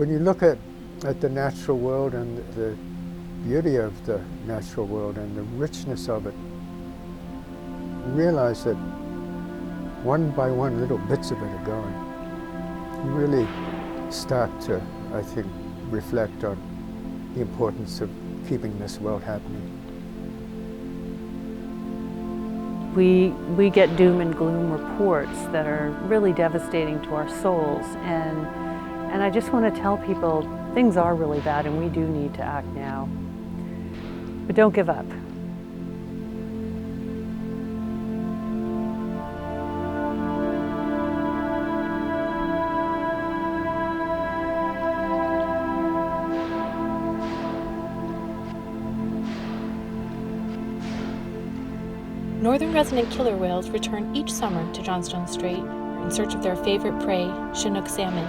When you look at the natural world and the beauty of the natural world and the richness of it, you realize that one by one little bits of it are going. You really start to, I think, reflect on the importance of keeping this world happening. We get doom and gloom reports that are really devastating to our souls, and I just want to tell people things are really bad and we do need to act now. But don't give up. Northern resident killer whales return each summer to Johnstone Strait in search of their favorite prey, Chinook salmon.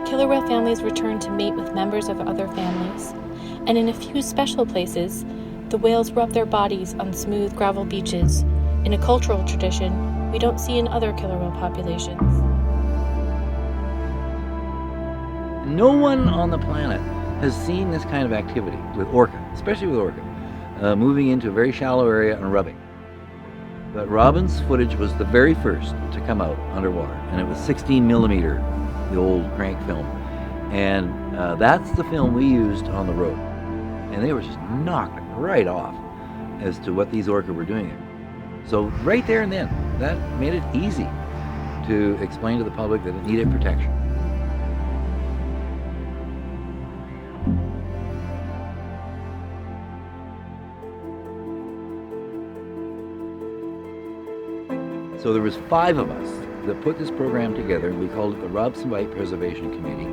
Killer whale families return to mate with members of other families, and in a few special places, the whales rub their bodies on smooth gravel beaches, in a cultural tradition we don't see in other killer whale populations. No one on the planet has seen this kind of activity with orca, especially with orca. Moving into a very shallow area and rubbing. But Robin's footage was the very first to come out underwater, and it was 16 millimeter, the old crank film. And that's the film we used on the road. And they were just knocked right off as to what these orca were doing there. So right there and then, that made it easy to explain to the public that it needed protection. So there was 5 of us that put this program together. We called it the Robson Bight Preservation Committee.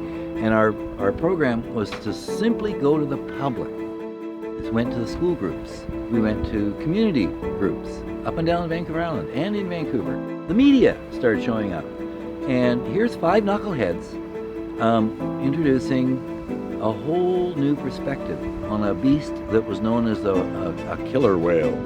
And our program was to simply go to the public. We went to the school groups. We went to community groups up and down Vancouver Island and in Vancouver. The media started showing up. And here's 5 knuckleheads introducing a whole new perspective on a beast that was known as a killer whale.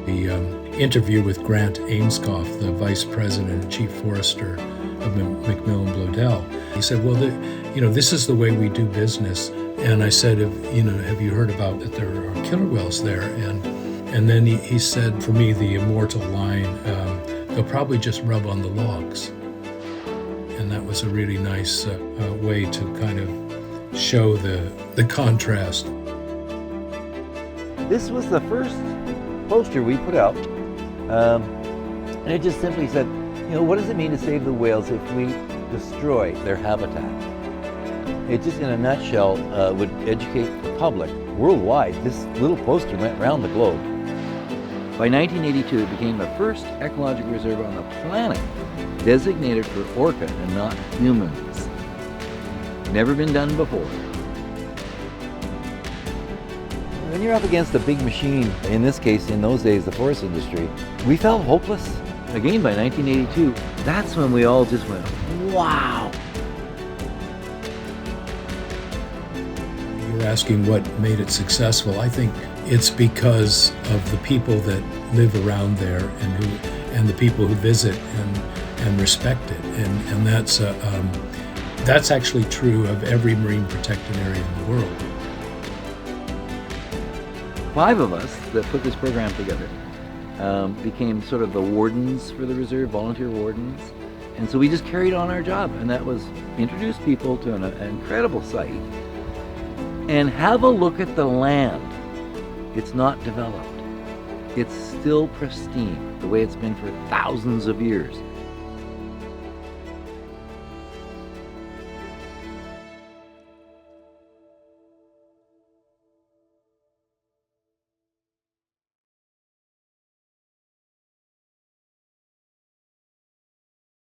The interview with Grant Ainscough, the Vice President and Chief Forester of McMillan Bloedel. He said, well, this is the way we do business. And I said, have you heard about that there are killer whales there? And then he said, for me, the immortal line, they'll probably just rub on the logs. And that was a really nice way to kind of show the contrast. This was the first poster we put out. And it just simply said, what does it mean to save the whales if we destroy their habitat? It just, in a nutshell, would educate the public worldwide. This little poster went around the globe. By 1982, it became the first ecological reserve on the planet designated for orca and not humans. Never been done before. When you're up against a big machine, in this case, in those days, the forest industry, we felt hopeless. Again, by 1982, that's when we all just went, wow. You're asking what made it successful. I think it's because of the people that live around there and the people who visit and respect it. And that's actually true of every marine protected area in the world. 5 of us that put this program together became sort of the wardens for the reserve, volunteer wardens. And so we just carried on our job, and that was introduce people to an incredible site and have a look at the land. It's not developed. It's still pristine, the way it's been for thousands of years.